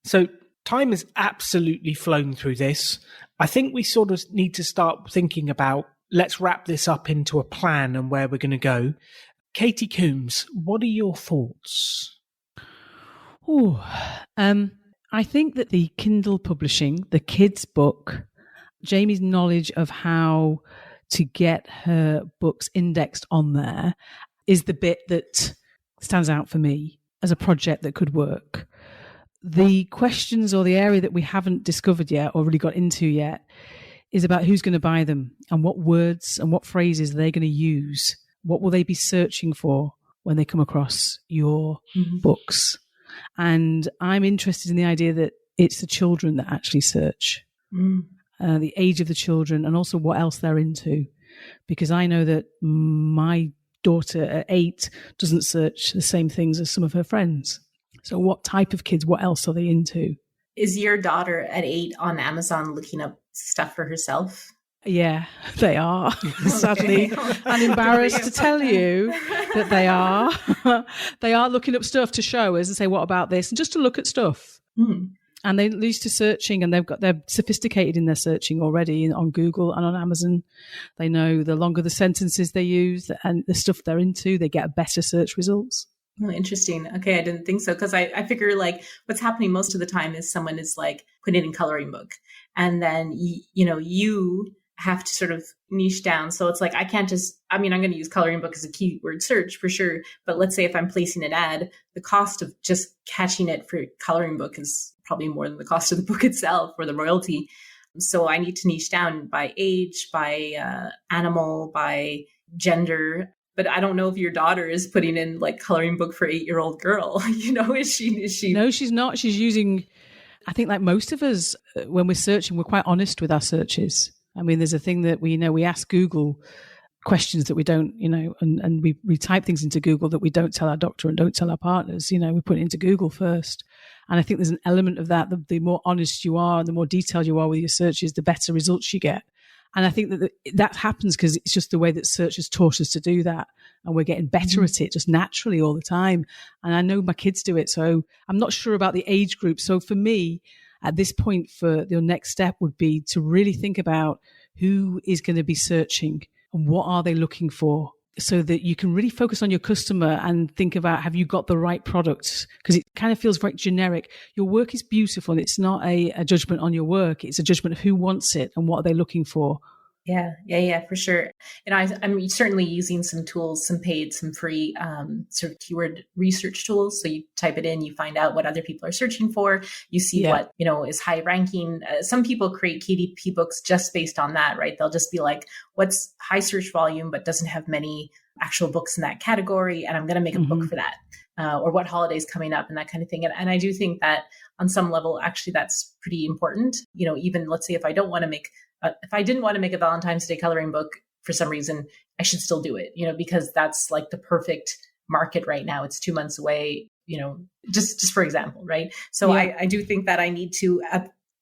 So time has absolutely flown through this. I think we sort of need to start thinking about, let's wrap this up into a plan and where we're going to go. Katie Coombes, what are your thoughts? I think that the Kindle publishing, the kids' book, Jaymie's knowledge of how to get her books indexed on there is the bit that stands out for me as a project that could work. The questions, or the area that we haven't discovered yet or really got into yet, is about who's going to buy them and what words and what phrases they're going to use. What will they be searching for when they come across your books? And I'm interested in the idea that it's the children that actually search, the age of the children, and also what else they're into. Because I know that my daughter at 8 doesn't search the same things as some of her friends. So what type of kids, what else are they into? Is your daughter at 8 on Amazon looking up stuff for herself? Yeah, they are, sadly. Okay. I'm embarrassed to tell you that they are. They are looking up stuff to show us and say, what about this? And just to look at stuff. Hmm. And they're used to searching, and they're sophisticated in their searching already on Google and on Amazon. They know the longer the sentences they use and the stuff they're into, they get better search results. Oh, interesting. Okay, I didn't think so, because I figure like what's happening most of the time is someone is like putting it in coloring book, and then you have to sort of niche down. So it's like I can't just. I mean, I'm going to use coloring book as a keyword search for sure, but let's say if I'm placing an ad, the cost of just catching it for coloring book is probably more than the cost of the book itself or the royalty. So I need to niche down by age, by animal, by gender. But I don't know if your daughter is putting in like coloring book for 8-year-old girl. Is she? No, she's not. She's using, I think like most of us, when we're searching, we're quite honest with our searches. I mean, there's a thing that we ask Google questions that we don't, and we type things into Google that we don't tell our doctor and don't tell our partners. We put it into Google first. And I think there's an element of that. The more honest you are and the more detailed you are with your searches, the better results you get. And I think that happens because it's just the way that search has taught us to do that. And we're getting better at it just naturally all the time. And I know my kids do it. So I'm not sure about the age group. So for me, at this point, for the next step would be to really think about who is going to be searching and what are they looking for, so that you can really focus on your customer and think about, have you got the right products? Because it kind of feels very generic. Your work is beautiful. It's not a judgment on your work. It's a judgment of who wants it and what are they looking for. Yeah, for sure. I'm certainly using some tools, some paid, some free sort of keyword research tools. So you type it in, you find out what other people are searching for. You see what, is high ranking. Some people create KDP books just based on that, right? They'll just be like, what's high search volume, but doesn't have many actual books in that category. And I'm going to make a book for that. Or what holiday's coming up and that kind of thing. And I do think that on some level, actually, that's pretty important. Even let's say if I didn't want to make a Valentine's Day coloring book for some reason, I should still do it, because that's like the perfect market right now. It's 2 months away, just for example, right? So I do think that I need to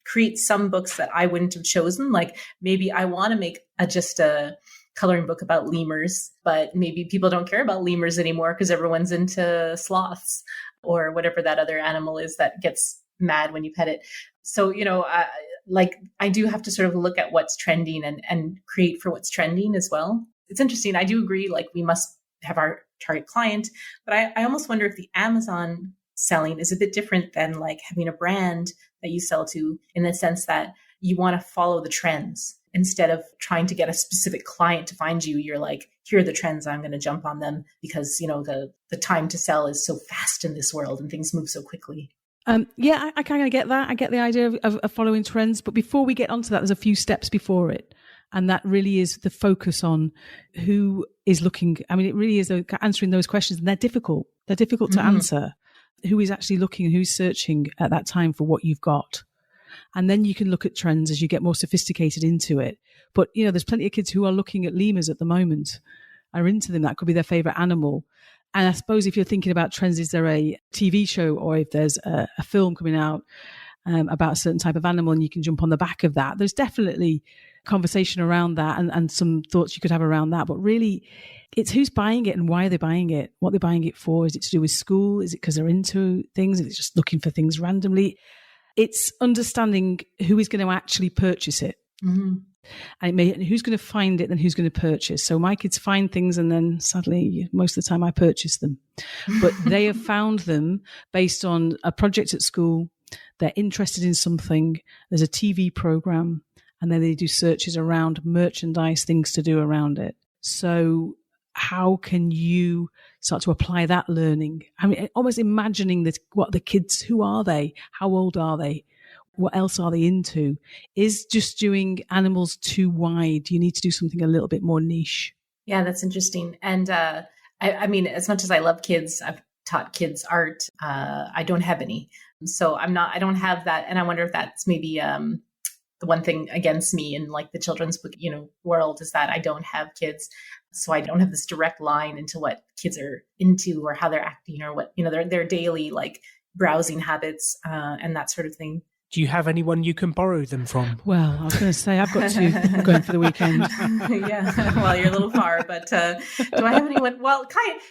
create some books that I wouldn't have chosen. Like maybe I want to make just a coloring book about lemurs, but maybe people don't care about lemurs anymore because everyone's into sloths or whatever that other animal is that gets mad when you pet it. So, I do have to sort of look at what's trending and create for what's trending as well. It's interesting. I do agree, like we must have our target client, but I almost wonder if the Amazon selling is a bit different than like having a brand that you sell to, in the sense that you want to follow the trends instead of trying to get a specific client to find you. You're like, here are the trends, I'm going to jump on them because, the time to sell is so fast in this world and things move so quickly. I kind of get that. I get the idea of following trends. But before we get onto that, there's a few steps before it. And that really is the focus on who is looking. I mean, it really is answering those questions. And they're difficult. They're difficult to answer. Who is actually looking and who's searching at that time for what you've got. And then you can look at trends as you get more sophisticated into it. But, there's plenty of kids who are looking at lemurs at the moment, are into them. That could be their favorite animal. And I suppose if you're thinking about trends, is there a TV show or if there's a film coming out about a certain type of animal and you can jump on the back of that, there's definitely conversation around that and some thoughts you could have around that. But really, it's who's buying it and why are they buying it, what they're buying it for. Is it to do with school? Is it because they're into things? Is it just looking for things randomly? It's understanding who is going to actually purchase it. And who's going to find it and who's going to purchase. So my kids find things and then sadly, most of the time I purchase them. But they have found them based on a project at school. They're interested in something. There's a TV program and then they do searches around merchandise, things to do around it. So how can you start to apply that learning? I mean, almost imagining what the kids, who are they? How old are they? What else are they into? Is just doing animals too wide? You need to do something a little bit more niche. Yeah, that's interesting. And I mean, as much as I love kids, I've taught kids art. I don't have any. So I don't have that. And I wonder if that's maybe the one thing against me in like the children's book, world is that I don't have kids. So I don't have this direct line into what kids are into or how they're acting or what, their daily like browsing habits and that sort of thing. Do you have anyone you can borrow them from? Well, I was going to say, I've got two going for the weekend. Yeah, well, you're a little far, but do I have anyone? Well,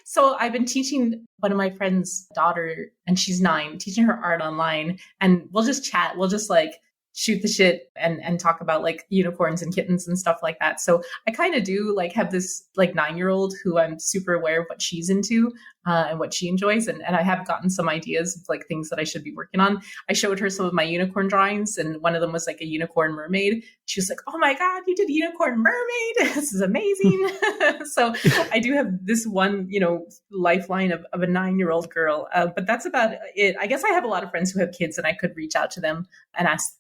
so I've been teaching one of my friend's daughter, and she's 9, teaching her art online, and we'll just chat. We'll just like shoot the shit and talk about like unicorns and kittens and stuff like that. So I kind of do like have this like 9-year-old who I'm super aware of what she's into and what she enjoys. And I have gotten some ideas of like things that I should be working on. I showed her some of my unicorn drawings, and one of them was like a unicorn mermaid. She was like, "Oh my God, you did a unicorn mermaid. This is amazing." So I do have this one, lifeline of a 9-year-old girl. But that's about it. I guess I have a lot of friends who have kids, and I could reach out to them and ask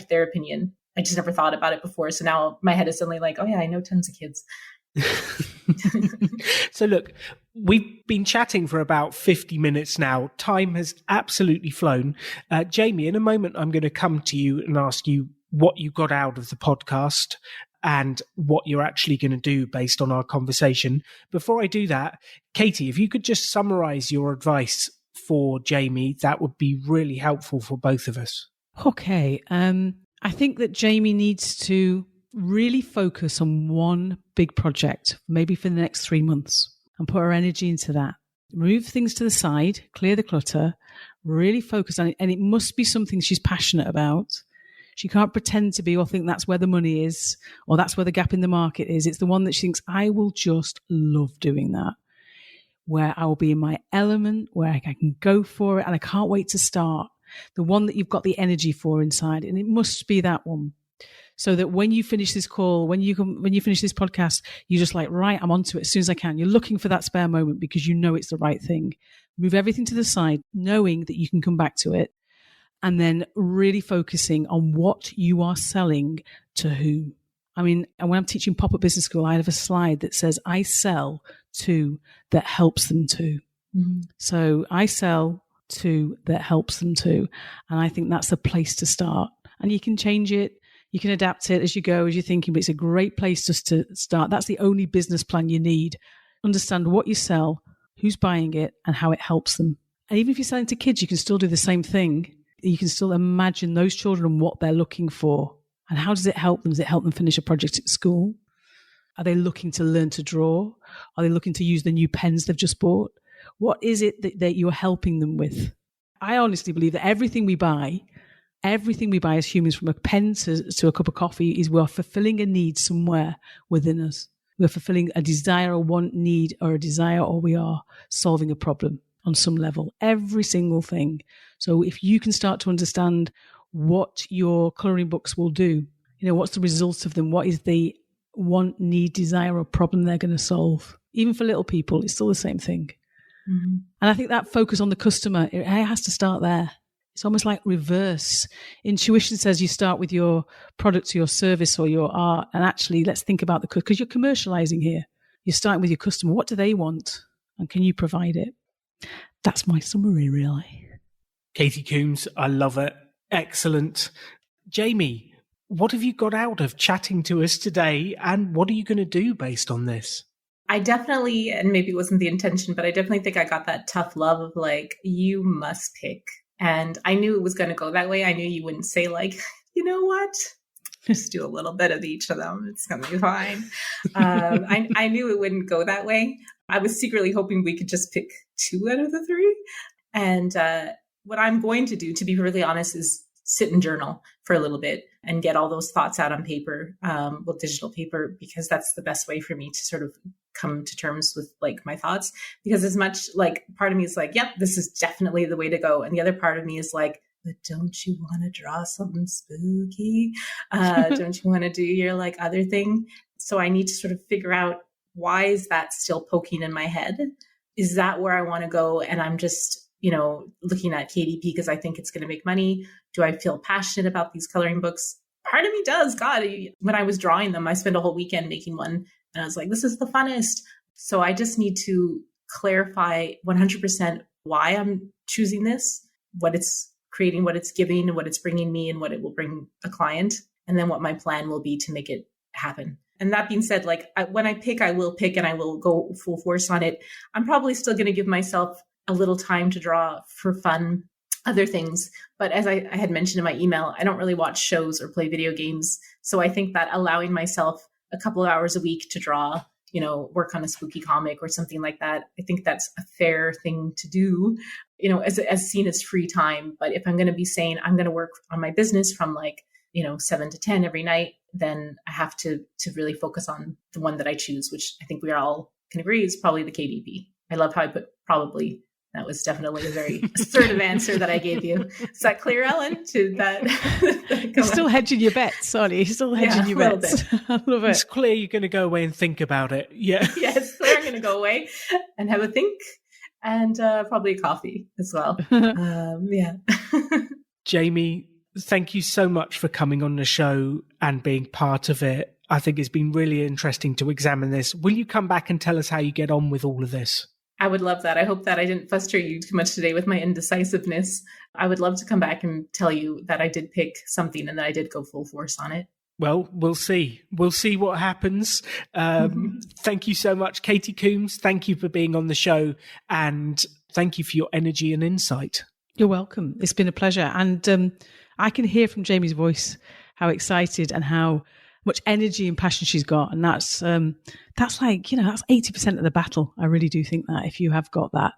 their opinion. I just never thought about it before. So now my head is suddenly like, oh yeah, I know tons of kids. So look, we've been chatting for about 50 minutes now. Time has absolutely flown. Jaymie, in a moment, I'm going to come to you and ask you what you got out of the podcast and what you're actually going to do based on our conversation. Before I do that, Katie, if you could just summarize your advice for Jaymie, that would be really helpful for both of us. Okay. I think that Jaymie needs to really focus on one big project, maybe for the next 3 months, and put her energy into that. Move things to the side, clear the clutter, really focus on it. And it must be something she's passionate about. She can't pretend to be or think that's where the money is or that's where the gap in the market is. It's the one that she thinks, I will just love doing that, where I will be in my element, where I can go for it, and I can't wait to start. The one that you've got the energy for inside. And it must be that one. So that when you finish this call, when you finish this podcast, you're just like, right, I'm onto it as soon as I can. You're looking for that spare moment because you know it's the right thing. Move everything to the side, knowing that you can come back to it, and then really focusing on what you are selling to whom. I mean, and when I'm teaching pop-up business school, I have a slide that says, I sell to that helps them to. Mm-hmm. So I sell to that helps them to. And I think that's the place to start. And you can change it. You can adapt it as you go, as you're thinking, but it's a great place just to start. That's the only business plan you need. Understand what you sell, who's buying it, and how it helps them. And even if you're selling to kids, you can still do the same thing. You can still imagine those children and what they're looking for. And how does it help them? Does it help them finish a project at school? Are they looking to learn to draw? Are they looking to use the new pens they've just bought? What is it that you're helping them with? I honestly believe that everything we buy as humans, from a pen to a cup of coffee, is we're fulfilling a need somewhere within us. We're fulfilling a desire, a want, need, or a desire, or we are solving a problem on some level. Every single thing. So if you can start to understand what your colouring books will do, what's the result of them? What is the want, need, desire, or problem they're going to solve? Even for little people, it's still the same thing. Mm-hmm. And I think that focus on the customer, it has to start there. It's almost like reverse. Intuition says you start with your product or your service or your art. And actually, let's think about because you're commercializing here. You're starting with your customer. What do they want? And can you provide it? That's my summary, really. Katie Coombes, I love it. Excellent. Jaymie, what have you got out of chatting to us today? And what are you going to do based on this? I definitely, and maybe it wasn't the intention, but I definitely think I got that tough love of like, you must pick. And I knew it was going to go that way. I knew you wouldn't say like, you know what? Just do a little bit of each of them. It's going to be fine. I knew it wouldn't go that way. I was secretly hoping we could just pick 2 out of the 3. And what I'm going to do, to be really honest, is sit and journal for a little bit and get all those thoughts out on paper, digital paper, because that's the best way for me to sort of come to terms with like my thoughts. Because as much like part of me is like, yep, this is definitely the way to go. And the other part of me is like, but don't you want to draw something spooky? Don't you want to do your like other thing? So I need to sort of figure out, why is that still poking in my head? Is that where I want to go? And I'm just, looking at KDP because I think it's going to make money. Do I feel passionate about these coloring books? Part of me does. God, when I was drawing them, I spent a whole weekend making one. And I was like, this is the funnest. So I just need to clarify 100% why I'm choosing this, what it's creating, what it's giving, and what it's bringing me, and what it will bring a client. And then what my plan will be to make it happen. And that being said, like when I pick, I will pick and I will go full force on it. I'm probably still going to give myself a little time to draw for fun other things. But as I had mentioned in my email, I don't really watch shows or play video games. So I think that allowing myself a couple of hours a week to draw, work on a spooky comic or something like that, I think that's a fair thing to do, as seen as free time. But if I'm going to be saying I'm going to work on my business from 7 to 10 every night, then I have to really focus on the one that I choose, which I think we all can agree is probably the KDP. I love how I put probably. That was definitely a very assertive answer that I gave you. Is that clear, Ellen? You're still hedging your bets, sorry. You're still hedging your bets. I love it. It's clear you're going to go away and think about it. Yeah. Yeah, it's clear I'm going to go away and have a think and probably a coffee as well. Yeah. Jaymie, thank you so much for coming on the show and being part of it. I think it's been really interesting to examine this. Will you come back and tell us how you get on with all of this? I would love that. I hope that I didn't frustrate you too much today with my indecisiveness. I would love to come back and tell you that I did pick something and that I did go full force on it. Well, we'll see. We'll see what happens. Thank you so much, Katie Coombes. Thank you for being on the show, and thank you for your energy and insight. You're welcome. It's been a pleasure. And I can hear from Jaymie's voice how excited and how much energy and passion she's got. And that's that's 80% of the battle. I really do think that if you have got that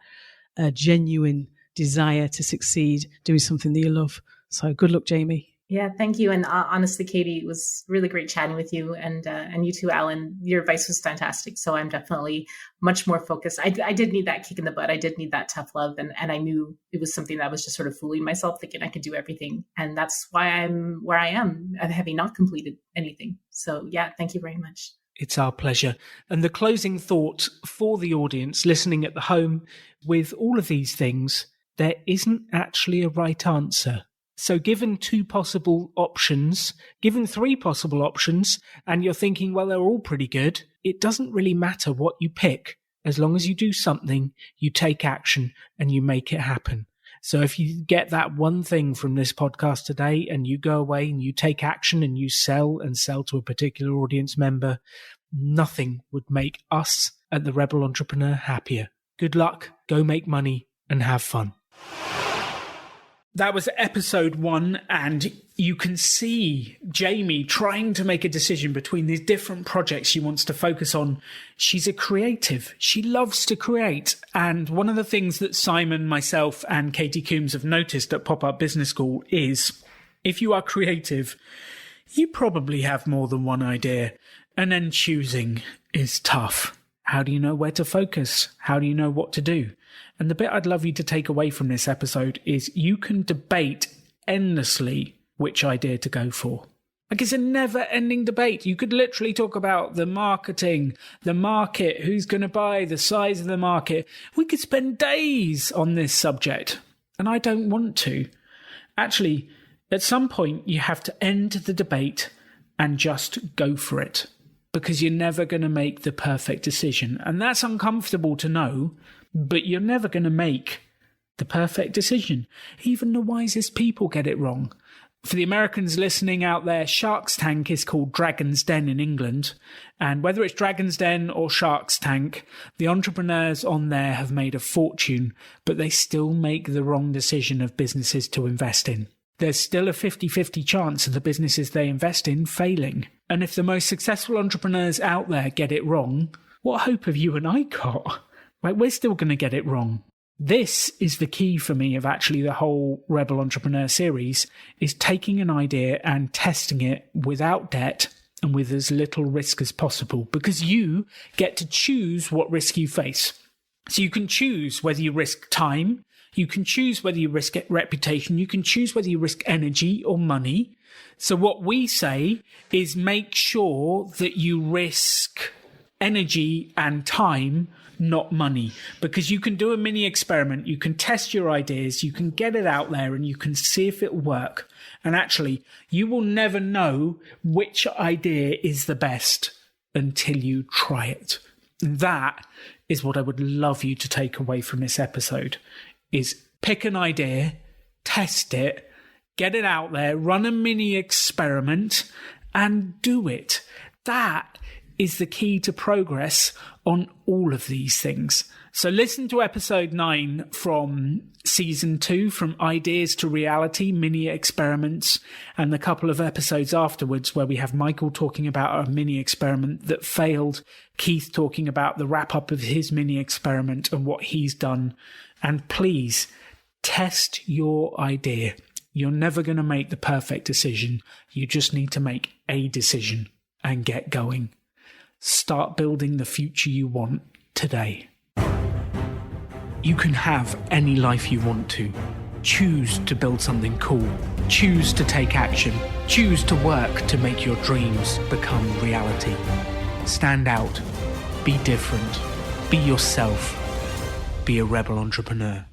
genuine desire to succeed doing something that you love. So good luck, Jaymie. Yeah, thank you. And honestly, Katie, it was really great chatting with you, and you too, Alan. Your advice was fantastic. So I'm definitely much more focused. I did need that kick in the butt. I did need that tough love. And I knew it was something that I was just sort of fooling myself, thinking I could do everything. And that's why I'm where I am, having not completed anything. So yeah, thank you very much. It's our pleasure. And the closing thought for the audience listening at the home, with all of these things, there isn't actually a right answer. So given 2 possible options, given 3 possible options, and you're thinking, well, they're all pretty good, it doesn't really matter what you pick. As long as you do something, you take action and you make it happen. So if you get that one thing from this podcast today and you go away and you take action and you sell to a particular audience member, nothing would make us at The Rebel Entrepreneur happier. Good luck, go make money and have fun. That was episode 1, and you can see Jaymie trying to make a decision between these different projects she wants to focus on. She's a creative. She loves to create. And one of the things that Simon, myself, and Katie Coombes have noticed at Pop-Up Business School is if you are creative, you probably have more than one idea. And then choosing is tough. How do you know where to focus? How do you know what to do? And the bit I'd love you to take away from this episode is you can debate endlessly which idea to go for. Like, it's a never-ending debate. You could literally talk about the marketing, the market, who's going to buy, the size of the market. We could spend days on this subject, and I don't want to. Actually, at some point, you have to end the debate and just go for it, because you're never going to make the perfect decision. And that's uncomfortable to know, but you're never going to make the perfect decision. Even the wisest people get it wrong. For the Americans listening out there, Shark's Tank is called Dragon's Den in England. And whether it's Dragon's Den or Shark's Tank, the entrepreneurs on there have made a fortune, but they still make the wrong decision of businesses to invest in. There's still a 50-50 chance of the businesses they invest in failing. And if the most successful entrepreneurs out there get it wrong, what hope have you and I got? Like, we're still going to get it wrong. This is the key for me of actually the whole Rebel Entrepreneur series, is taking an idea and testing it without debt and with as little risk as possible, because you get to choose what risk you face. So you can choose whether you risk time, you can choose whether you risk reputation, you can choose whether you risk energy or money. So what we say is make sure that you risk energy and time, not money, because you can do a mini experiment, you can test your ideas, you can get it out there and you can see if it'll work. And actually, you will never know which idea is the best until you try it. That is what I would love you to take away from this episode, is pick an idea, test it, get it out there, run a mini experiment and do it. That is the key to progress on all of these things. So listen to episode 9 from season 2, from Ideas to Reality, mini experiments, and the couple of episodes afterwards where we have Michael talking about a mini experiment that failed, Keith talking about the wrap up of his mini experiment and what he's done. And please test your idea. You're never going to make the perfect decision. You just need to make a decision and get going. Start building the future you want today. You can have any life you want to. Choose to build something cool. Choose to take action. Choose to work to make your dreams become reality. Stand out. Be different. Be yourself. Be a rebel entrepreneur.